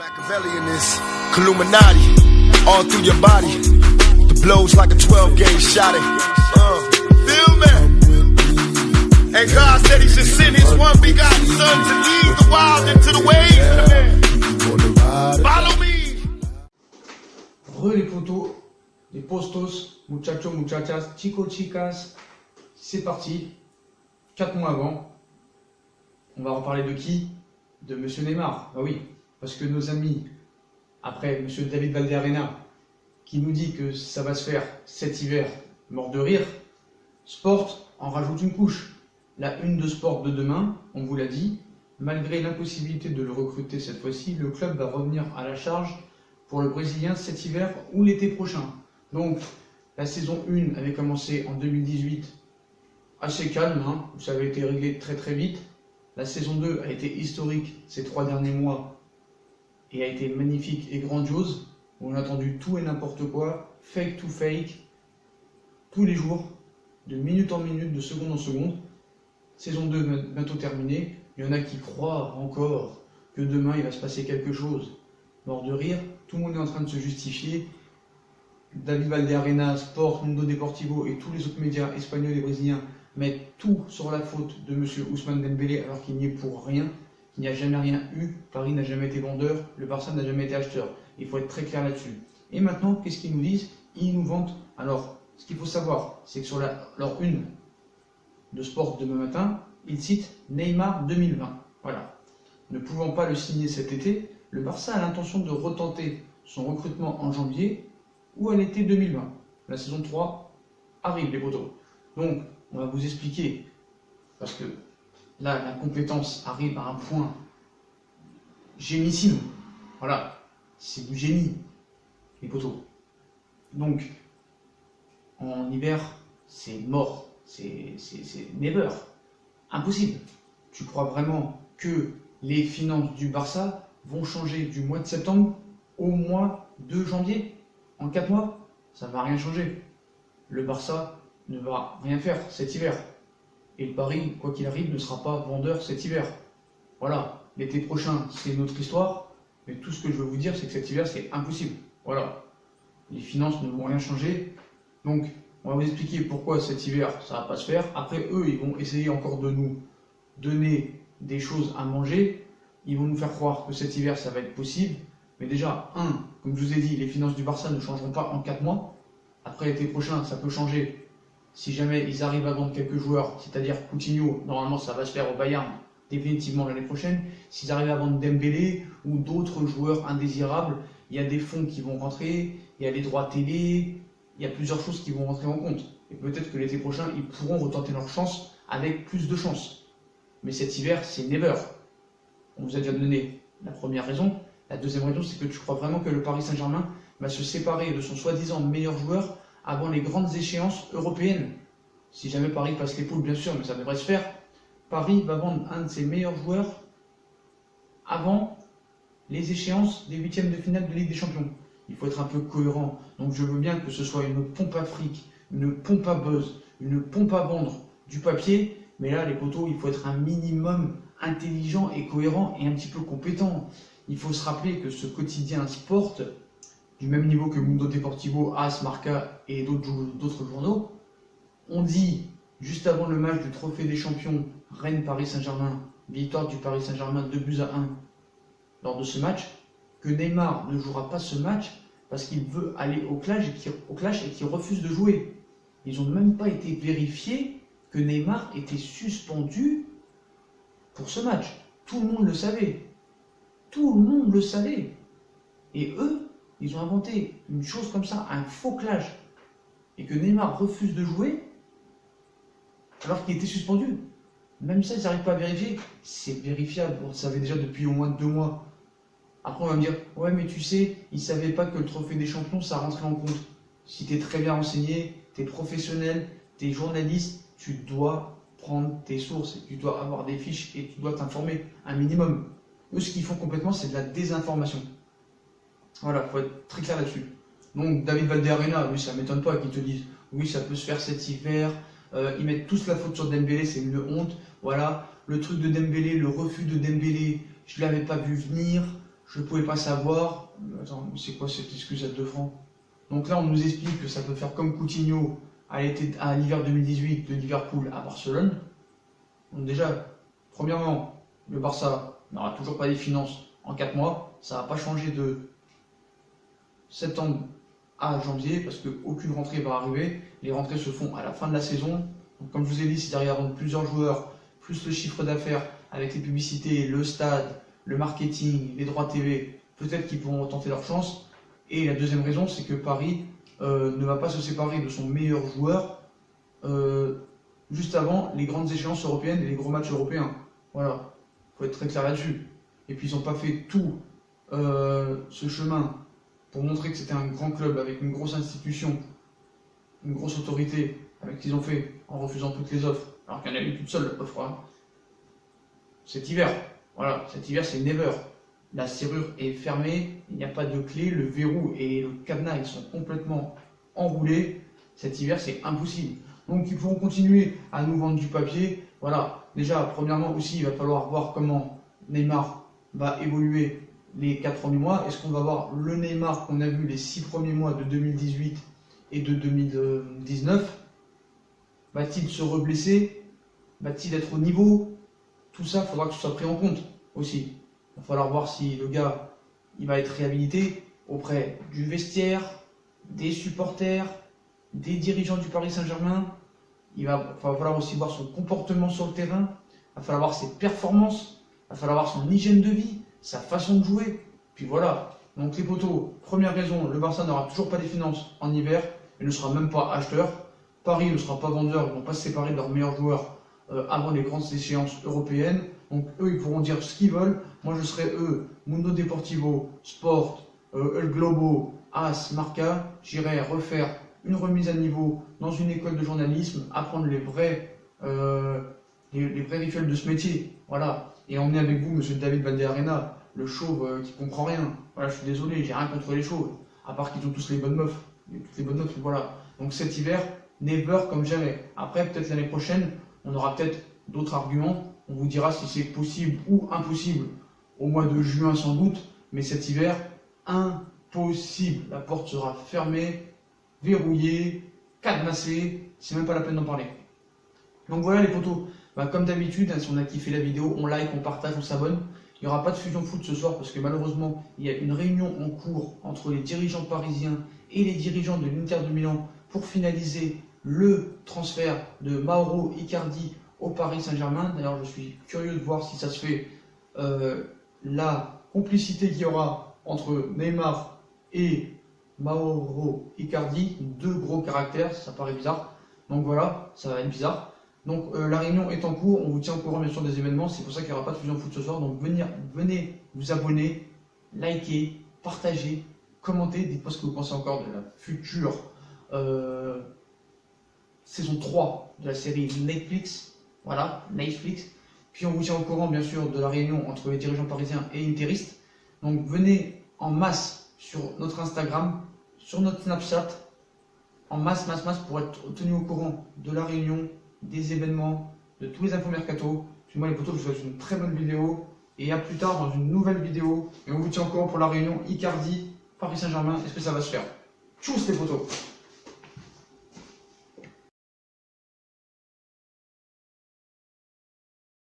Machiavelli in this Illuminati, all through your body. The blows like a 12-gauge shot. Feel me? And God said He should send His one begotten Son to lead the wild into the ways. Follow me. Les potos, les postos, muchachos, muchachas, chicos, chicas, c'est parti. 4 mois avant, on va reparler de qui? De Monsieur Neymar. Ah oui, parce que nos amis, après Monsieur David Valderrama, qui nous dit que ça va se faire cet hiver, mort de rire, Sport en rajoute une couche. La une de Sport de demain, on vous l'a dit, malgré l'impossibilité de le recruter cette fois-ci, le club va revenir à la charge pour le Brésilien cet hiver ou l'été prochain. Donc, la saison 1 avait commencé en 2018 assez calme, ça avait été réglé très très vite. La saison 2 a été historique ces 3 derniers mois et a été magnifique et grandiose. On a attendu tout et n'importe quoi, fake to fake, tous les jours, de minute en minute, de seconde en seconde. Saison 2 bientôt terminée. Il y en a qui croient encore que demain il va se passer quelque chose. Mort de rire, tout le monde est en train de se justifier. David Valderrama, Sport, Mundo Deportivo et tous les autres médias espagnols et brésiliens mettent tout sur la faute de M. Ousmane Dembélé alors qu'il n'y est pour rien, qu'il n'y a jamais rien eu. Paris n'a jamais été vendeur, le Barça n'a jamais été acheteur. Il faut être très clair là-dessus. Et maintenant, qu'est-ce qu'ils nous disent? Ils nous vantent. Alors, ce qu'il faut savoir, c'est que sur leur une de Sport demain matin, ils citent Neymar 2020. Voilà. Ne pouvant pas le signer cet été, le Barça a l'intention de retenter son recrutement en janvier ou à l'été 2020. La saison 3 arrive, les potos. Donc, on va vous expliquer, parce que là, la compétence arrive à un point génissime. Voilà, c'est du génie, les potos. Donc, en hiver, c'est mort, c'est never, impossible. Tu crois vraiment que les finances du Barça vont changer du mois de septembre au mois de janvier? En 4 mois, ça ne va rien changer. Le Barça ne va rien faire cet hiver. Et le Paris, quoi qu'il arrive, ne sera pas vendeur cet hiver. Voilà, l'été prochain, c'est une autre histoire. Mais tout ce que je veux vous dire, c'est que cet hiver, c'est impossible. Voilà, les finances ne vont rien changer. Donc, on va vous expliquer pourquoi cet hiver, ça ne va pas se faire. Après, eux, ils vont essayer encore de nous donner des choses à manger. Ils vont nous faire croire que cet hiver, ça va être possible. Mais déjà, comme je vous ai dit, les finances du Barça ne changeront pas en 4 mois. Après l'été prochain, ça peut changer. Si jamais ils arrivent à vendre quelques joueurs, c'est-à-dire Coutinho, normalement ça va se faire au Bayern définitivement l'année prochaine. S'ils arrivent à vendre Dembélé ou d'autres joueurs indésirables, il y a des fonds qui vont rentrer, il y a les droits télé, il y a plusieurs choses qui vont rentrer en compte. Et peut-être que l'été prochain, ils pourront retenter leur chance avec plus de chance. Mais cet hiver, c'est never. On vous a déjà donné la première raison. La deuxième raison, c'est que tu crois vraiment que le Paris Saint-Germain va se séparer de son soi-disant meilleur joueur avant les grandes échéances européennes. Si jamais Paris passe les poules, bien sûr, mais ça devrait se faire. Paris va vendre un de ses meilleurs joueurs avant les échéances des 8e de finale de Ligue des Champions. Il faut être un peu cohérent. Donc je veux bien que ce soit une pompe à fric, une pompe à buzz, une pompe à vendre du papier, mais là, les potos, il faut être un minimum intelligent et cohérent et un petit peu compétent. Il faut se rappeler que ce quotidien Sport, du même niveau que Mundo Deportivo, AS, Marca et d'autres journaux, on dit, juste avant le match du Trophée des Champions, Rennes-Paris Saint-Germain, victoire du Paris Saint-Germain 2-1 lors de ce match, que Neymar ne jouera pas ce match parce qu'il veut aller au clash et qu'il refuse de jouer. Ils n'ont même pas été vérifiés que Neymar était suspendu pour ce match. Tout le monde le savait. Tout le monde le savait. Et eux, ils ont inventé une chose comme ça, un faux clash, et que Neymar refuse de jouer alors qu'il était suspendu. Même ça, ils n'arrivent pas à vérifier. C'est vérifiable, on le savait déjà depuis au moins 2 mois. Après, on va me dire, ouais, mais tu sais, ils ne savaient pas que le Trophée des Champions, ça rentrait en compte. Si tu es très bien renseigné, tu es professionnel, tu es journaliste, tu dois prendre tes sources, tu dois avoir des fiches et tu dois t'informer un minimum. Eux, ce qu'ils font complètement, c'est de la désinformation. Voilà, il faut être très clair là-dessus. Donc, David Valderrama, lui, ça ne m'étonne pas qu'ils te disent, oui, ça peut se faire cet hiver. Ils mettent tous la faute sur Dembélé, c'est une honte. Voilà, le truc de Dembélé, le refus de Dembélé, je ne l'avais pas vu venir. je pouvais pas savoir. Attends, c'est quoi cette excuse à 2 francs? Donc là, on nous explique que ça peut faire comme Coutinho à l'hiver 2018 de Liverpool à Barcelone. Donc déjà, premièrement, le Barça n'aura toujours pas les finances en 4 mois. Ça va pas changer de septembre à janvier parce qu'aucune rentrée va arriver. Les rentrées se font à la fin de la saison. Donc, comme je vous ai dit, si derrière plusieurs joueurs, plus le chiffre d'affaires avec les publicités, le stade, le marketing, les droits TV, peut-être qu'ils pourront tenter leur chance. Et la deuxième raison, c'est que Paris ne va pas se séparer de son meilleur joueur juste avant les grandes échéances européennes et les gros matchs européens. Voilà, il faut être très clair là-dessus. Et puis ils n'ont pas fait tout ce chemin pour montrer que c'était un grand club avec une grosse institution, une grosse autorité, avec ce qu'ils ont fait en refusant toutes les offres, alors qu'il y en a eu qu'une seule offre. Hein. Cet hiver, voilà, cet hiver c'est never. La serrure est fermée, il n'y a pas de clé, le verrou et le cadenas ils sont complètement enroulés. Cet hiver c'est impossible. Donc ils pourront continuer à nous vendre du papier. Voilà, déjà premièrement aussi il va falloir voir comment Neymar va évoluer les 4 premiers mois. Est-ce qu'on va voir le Neymar qu'on a vu les 6 premiers mois de 2018 et de 2019? Va-t-il se reblesser? Va-t-il être au niveau? Tout ça, il faudra que ce soit pris en compte aussi. Il va falloir voir si le gars il va être réhabilité auprès du vestiaire, des supporters, des dirigeants du Paris Saint-Germain. Il va falloir aussi voir son comportement sur le terrain. Il va falloir voir ses performances. Il va falloir voir son hygiène de vie, sa façon de jouer. Puis voilà. Donc les potos, première raison, le Barça n'aura toujours pas les finances en hiver et ne sera même pas acheteur. Paris ne sera pas vendeur, ils ne vont pas se séparer de leurs meilleurs joueurs avant les grandes échéances européennes. Donc eux, ils pourront dire ce qu'ils veulent. Moi, je serai eux, Mundo Deportivo, Sport, El Globo, As, Marca. J'irai refaire une remise à niveau dans une école de journalisme, apprendre les vrais rituels de ce métier. Voilà. Et emmener avec vous monsieur David Valdearena, le chauve qui comprend rien. Voilà, je suis désolé, j'ai rien contre les chauves. À part qu'ils ont tous les bonnes meufs. Toutes les bonnes meufs, voilà. Donc cet hiver, never comme jamais. Après, peut-être l'année prochaine, on aura peut-être d'autres arguments. On vous dira si c'est possible ou impossible au mois de juin sans doute. Mais cet hiver, impossible. La porte sera fermée, verrouillée, cadenassée. C'est même pas la peine d'en parler. Donc voilà les potos. Comme d'habitude, si on a kiffé la vidéo, on like, on partage, on s'abonne. Il n'y aura pas de fusion foot ce soir parce que malheureusement, il y a une réunion en cours entre les dirigeants parisiens et les dirigeants de l'Inter de Milan pour finaliser le transfert de Mauro Icardi au Paris Saint-Germain. D'ailleurs, je suis curieux de voir si ça se fait la complicité qu'il y aura entre Neymar et Mauro Icardi. 2 gros caractères, ça paraît bizarre. Donc voilà, ça va être bizarre. Donc la réunion est en cours, on vous tient au courant bien sûr des événements, c'est pour ça qu'il n'y aura pas de fusion foot ce soir. Donc venez vous abonner, liker, partager, commenter, dites-moi ce que vous pensez encore de la future saison 3 de la série Netflix. Voilà, Netflix. Puis on vous tient au courant bien sûr de la réunion entre les dirigeants parisiens et interistes. Donc venez en masse sur notre Instagram, sur notre Snapchat, en masse pour être tenu au courant de la réunion, des événements, de tous les infos mercato. Puis moi les potos, je vous souhaite une très bonne vidéo et à plus tard dans une nouvelle vidéo. Et on vous tient au courant pour la réunion Icardi, Paris Saint-Germain. Est-ce que ça va se faire? Tchuss les potos!